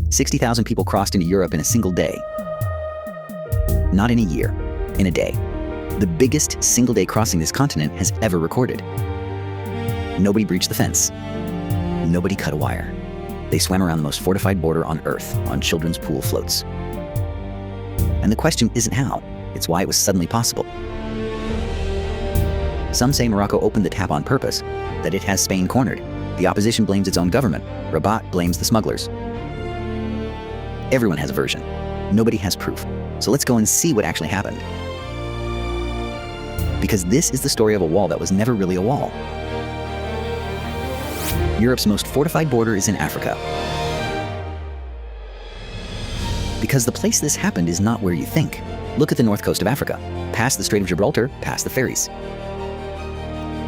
60,000 people crossed into Europe in a single day. Not in a year, in a day. The biggest single-day crossing this continent has ever recorded. Nobody breached the fence. Nobody cut a wire. They swam around the most fortified border on Earth on children's pool floats. And the question isn't how, it's why it was suddenly possible. Some say Morocco opened the tap on purpose, that it has Spain cornered. The opposition blames its own government. Rabat blames the smugglers. Everyone has a version. Nobody has proof. So let's go and see what actually happened. Because this is the story of a wall that was never really a wall. Europe's most fortified border is in Africa. Because the place this happened is not where you think. Look at the north coast of Africa, past the Strait of Gibraltar, past the ferries.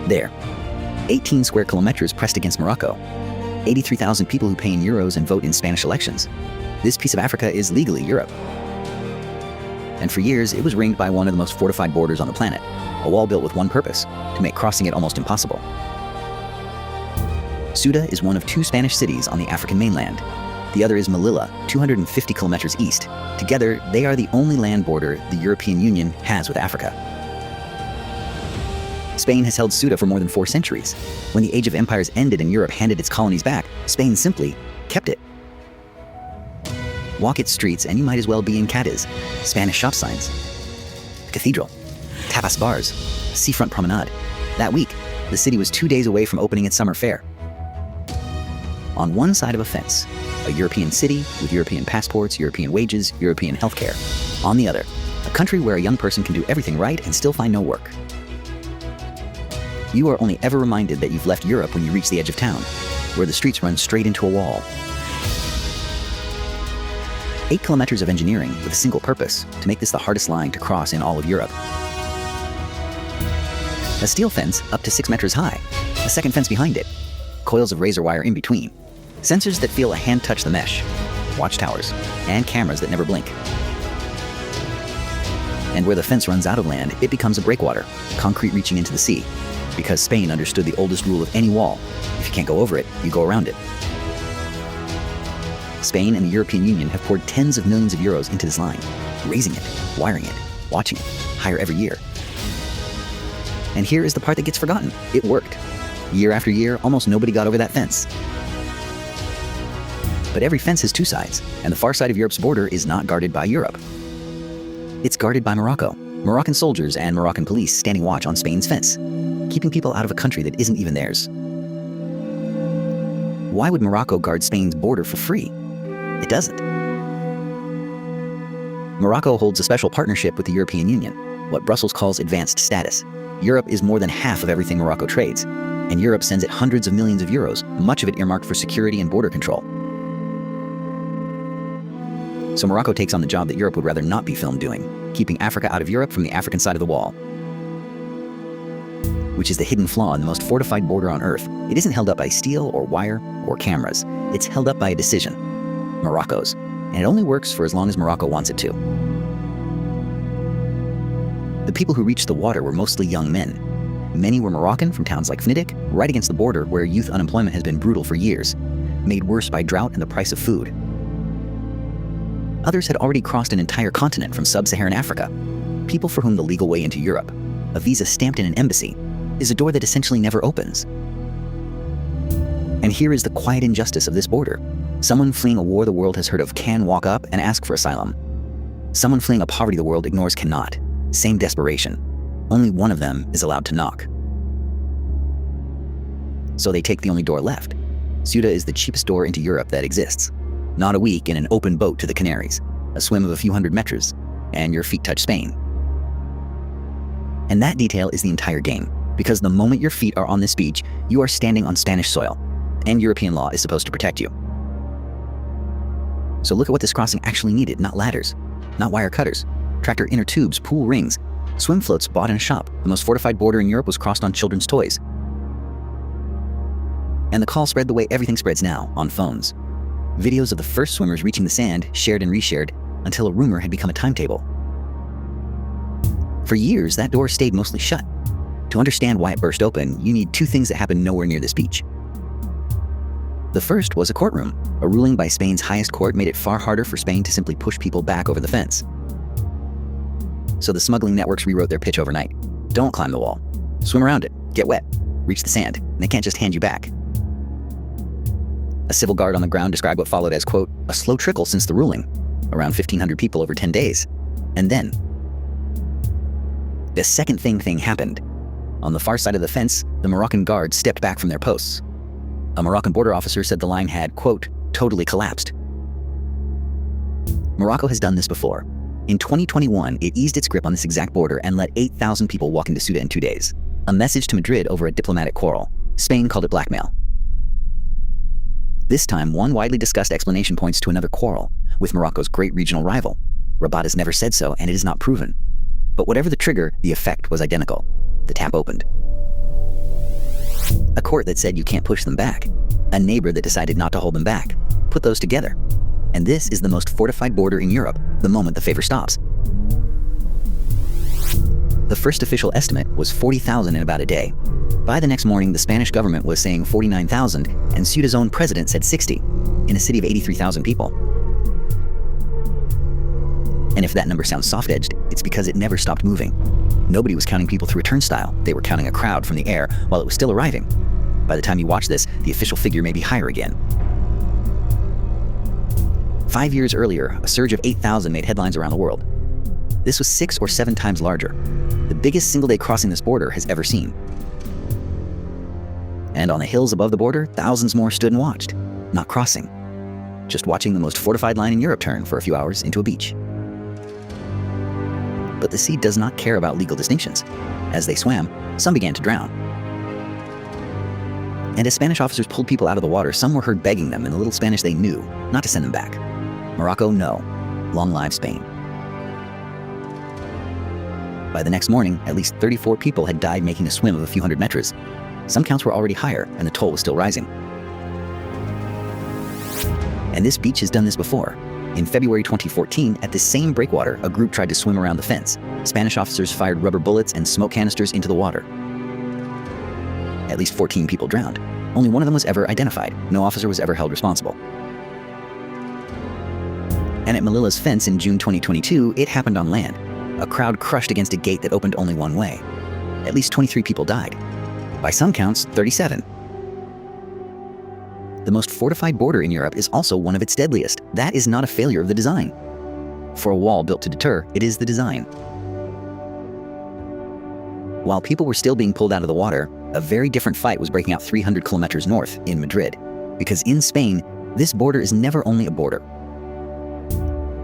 There, 18 square kilometers pressed against Morocco, 83,000 people who pay in euros and vote in Spanish elections. This piece of Africa is legally Europe. And for years, it was ringed by one of the most fortified borders on the planet, a wall built with one purpose, to make crossing it almost impossible. Ceuta is one of two Spanish cities on the African mainland. The other is Melilla, 250 kilometers east. Together, they are the only land border the European Union has with Africa. Spain has held Ceuta for more than 4 centuries. When the Age of Empires ended and Europe handed its colonies back, Spain simply kept it. Walk its streets and you might as well be in Cadiz. Spanish shop signs, a cathedral, tapas bars, a seafront promenade. That week, the city was 2 days away from opening its summer fair. On one side of a fence, a European city with European passports, European wages, European healthcare. On the other, a country where a young person can do everything right and still find no work. You are only ever reminded that you've left Europe when you reach the edge of town, where the streets run straight into a wall. 8 kilometers of engineering with a single purpose, to make this the hardest line to cross in all of Europe. A steel fence up to 6 meters high, a second fence behind it, coils of razor wire in between, sensors that feel a hand touch the mesh, watchtowers, and cameras that never blink. And where the fence runs out of land, it becomes a breakwater, concrete reaching into the sea, because Spain understood the oldest rule of any wall: if you can't go over it, you go around it. Spain and the European Union have poured tens of millions of euros into this line, raising it, wiring it, watching it, higher every year. And here is the part that gets forgotten. It worked. Year after year, almost nobody got over that fence. But every fence has 2 sides, and the far side of Europe's border is not guarded by Europe. It's guarded by Morocco, Moroccan soldiers and Moroccan police standing watch on Spain's fence, keeping people out of a country that isn't even theirs. Why would Morocco guard Spain's border for free? It doesn't. Morocco holds a special partnership with the European Union, what Brussels calls advanced status. Europe is more than half of everything Morocco trades, and Europe sends it hundreds of millions of euros, much of it earmarked for security and border control. So Morocco takes on the job that Europe would rather not be filmed doing, keeping Africa out of Europe from the African side of the wall, which is the hidden flaw in the most fortified border on Earth. It isn't held up by steel or wire or cameras. It's held up by a decision, Morocco's, and it only works for as long as Morocco wants it to. The people who reached the water were mostly young men. Many were Moroccan from towns like Fnidiq, right against the border where youth unemployment has been brutal for years, made worse by drought and the price of food. Others had already crossed an entire continent from sub-Saharan Africa, people for whom the legal way into Europe, a visa stamped in an embassy, is a door that essentially never opens. And here is the quiet injustice of this border. Someone fleeing a war the world has heard of can walk up and ask for asylum. Someone fleeing a poverty the world ignores cannot. Same desperation. Only one of them is allowed to knock. So they take the only door left. Ceuta is the cheapest door into Europe that exists. Not a week in an open boat to the Canaries, a swim of a few hundred meters, and your feet touch Spain. And that detail is the entire game, because the moment your feet are on this beach, you are standing on Spanish soil, and European law is supposed to protect you. So look at what this crossing actually needed: not ladders, not wire cutters, tractor inner tubes, pool rings, swim floats bought in a shop. The most fortified border in Europe was crossed on children's toys. And the call spread the way everything spreads now, on phones. Videos of the first swimmers reaching the sand, shared and reshared, until a rumor had become a timetable. For years, that door stayed mostly shut. To understand why it burst open, you need 2 things that happen nowhere near this beach. The first was a courtroom. A ruling by Spain's highest court made it far harder for Spain to simply push people back over the fence. So the smuggling networks rewrote their pitch overnight. Don't climb the wall. Swim around it, get wet, reach the sand, and they can't just hand you back. A civil guard on the ground described what followed as, quote, a slow trickle since the ruling, around 1,500 people over 10 days. And then, the second thing happened. On the far side of the fence, the Moroccan guards stepped back from their posts. A Moroccan border officer said the line had, quote, totally collapsed. Morocco has done this before. In 2021, it eased its grip on this exact border and let 8,000 people walk into Ceuta in 2 days. A message to Madrid over a diplomatic quarrel. Spain called it blackmail. This time, one widely discussed explanation points to another quarrel with Morocco's great regional rival. Rabat has never said so, and it is not proven. But whatever the trigger, the effect was identical. The tap opened. A court that said you can't push them back. A neighbor that decided not to hold them back. Put those together. And this is the most fortified border in Europe the moment the favor stops. The first official estimate was 40,000 in about a day. By the next morning, the Spanish government was saying 49,000, and Ceuta's own president said 60, in a city of 83,000 people. And if that number sounds soft-edged, it's because it never stopped moving. Nobody was counting people through a turnstile. They were counting a crowd from the air while it was still arriving. By the time you watch this, the official figure may be higher again. 5 years earlier, a surge of 8,000 made headlines around the world. This was 6 or 7 times larger, the biggest single-day crossing this border has ever seen. And on the hills above the border, thousands more stood and watched, not crossing, just watching the most fortified line in Europe turn for a few hours into a beach. But the sea does not care about legal distinctions. As they swam, some began to drown. And as Spanish officers pulled people out of the water, some were heard begging them in the little Spanish they knew not to send them back. Morocco, no. Long live Spain. By the next morning, at least 34 people had died making a swim of a few hundred meters. Some counts were already higher, and the toll was still rising. And this beach has done this before. In February 2014, at the same breakwater, a group tried to swim around the fence. Spanish officers fired rubber bullets and smoke canisters into the water. At least 14 people drowned. Only one of them was ever identified. No officer was ever held responsible. And at Melilla's fence in June 2022, it happened on land. A crowd crushed against a gate that opened only one way. At least 23 people died. By some counts, 37. The most fortified border in Europe is also one of its deadliest. That is not a failure of the design. For a wall built to deter, it is the design. While people were still being pulled out of the water, a very different fight was breaking out 300 kilometers north in Madrid. Because in Spain, this border is never only a border.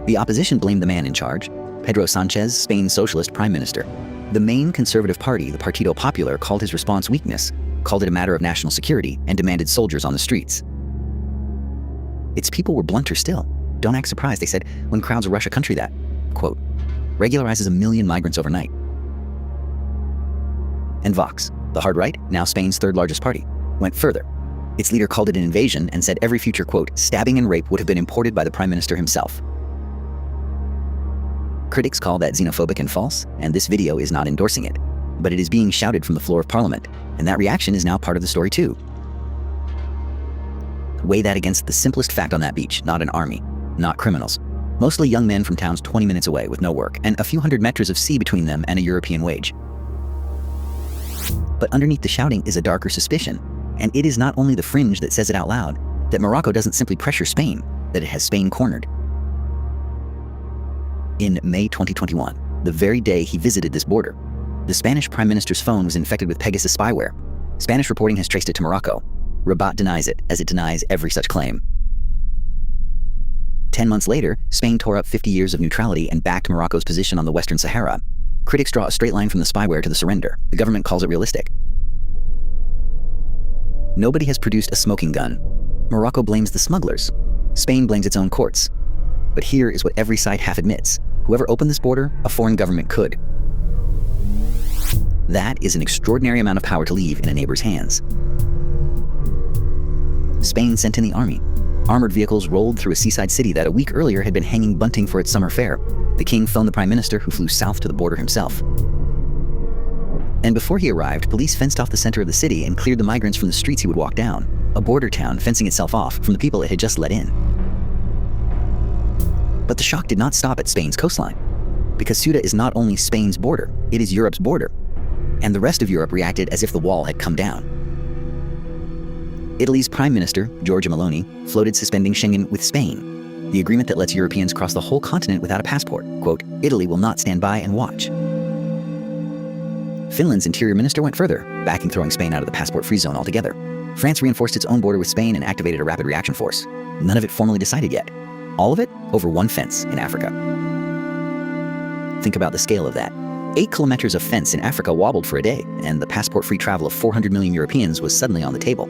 The opposition blamed the man in charge, Pedro Sánchez, Spain's socialist prime minister. The main conservative party, the Partido Popular, called his response weakness, called it a matter of national security, and demanded soldiers on the streets. Its people were blunter still. Don't act surprised, they said, when crowds rush a country that, quote, regularizes 1 million migrants overnight. And Vox, the hard right, now Spain's third largest party, went further. Its leader called it an invasion and said every future, quote, stabbing and rape would have been imported by the prime minister himself. Critics call that xenophobic and false, and this video is not endorsing it. But it is being shouted from the floor of Parliament, and that reaction is now part of the story too. Weigh that against the simplest fact on that beach: not an army, not criminals. Mostly young men from towns 20 minutes away with no work, and a few hundred meters of sea between them and a European wage. But underneath the shouting is a darker suspicion, and it is not only the fringe that says it out loud, that Morocco doesn't simply pressure Spain, that it has Spain cornered. In May 2021, the very day he visited this border, the Spanish prime minister's phone was infected with Pegasus spyware. Spanish reporting has traced it to Morocco. Rabat denies it, as it denies every such claim. 10 months later, Spain tore up 50 years of neutrality and backed Morocco's position on the Western Sahara. Critics draw a straight line from the spyware to the surrender. The government calls it realistic. Nobody has produced a smoking gun. Morocco blames the smugglers. Spain blames its own courts. But here is what every side half admits. Whoever opened this border, a foreign government could. That is an extraordinary amount of power to leave in a neighbor's hands. Spain sent in the army. Armored vehicles rolled through a seaside city that a week earlier had been hanging bunting for its summer fair. The king phoned the prime minister, who flew south to the border himself. And before he arrived, police fenced off the center of the city and cleared the migrants from the streets he would walk down. a border town fencing itself off from the people it had just let in. But the shock did not stop at Spain's coastline, because Ceuta is not only Spain's border, it is Europe's border, and the rest of Europe reacted as if the wall had come down. Italy's Prime Minister, Giorgia Meloni, floated suspending Schengen with Spain, the agreement that lets Europeans cross the whole continent without a passport. Quote, "Italy will not stand by and watch." Finland's interior minister went further, backing throwing Spain out of the passport-free zone altogether. France reinforced its own border with Spain and activated a rapid reaction force. None of it formally decided yet. All of it over one fence in Africa. Think about the scale of that. 8 kilometers of fence in Africa wobbled for a day, and the passport-free travel of 400 million Europeans was suddenly on the table.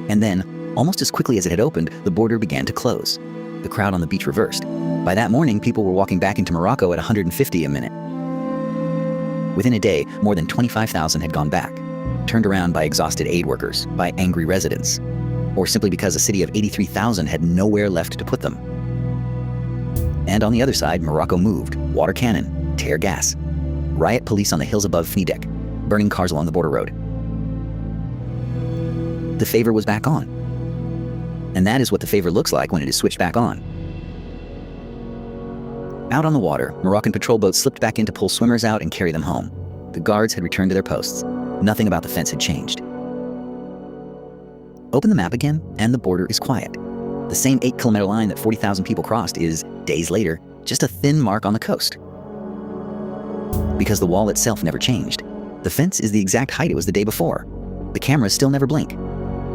And then, almost as quickly as it had opened, the border began to close. The crowd on the beach reversed. By that morning, people were walking back into Morocco at 150 a minute. Within a day, more than 25,000 had gone back, turned around by exhausted aid workers, by angry residents, or simply because a city of 83,000 had nowhere left to put them. And on the other side, Morocco moved, water cannon, tear gas, riot police on the hills above Fnidek, burning cars along the border road. The favor was back on. And that is what the favor looks like when it is switched back on. Out on the water, Moroccan patrol boats slipped back in to pull swimmers out and carry them home. The guards had returned to their posts. Nothing about the fence had changed. Open the map again, and the border is quiet. The same 8-kilometer line that 40,000 people crossed is, days later, just a thin mark on the coast. Because the wall itself never changed. The fence is the exact height it was the day before. The cameras still never blink.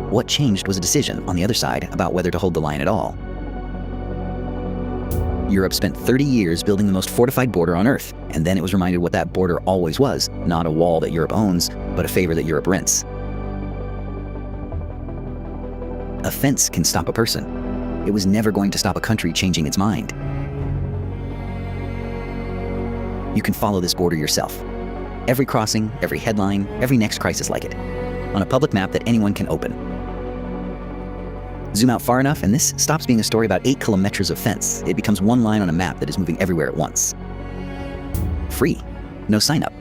What changed was a decision on the other side about whether to hold the line at all. Europe spent 30 years building the most fortified border on Earth, and then it was reminded what that border always was, not a wall that Europe owns, but a favor that Europe rents. A fence can stop a person. It was never going to stop a country changing its mind. You can follow this border yourself. Every crossing, every headline, every next crisis like it, on a public map that anyone can open. Zoom out far enough, and this stops being a story about 8 kilometers of fence. It becomes one line on a map that is moving everywhere at once. Free. No sign up.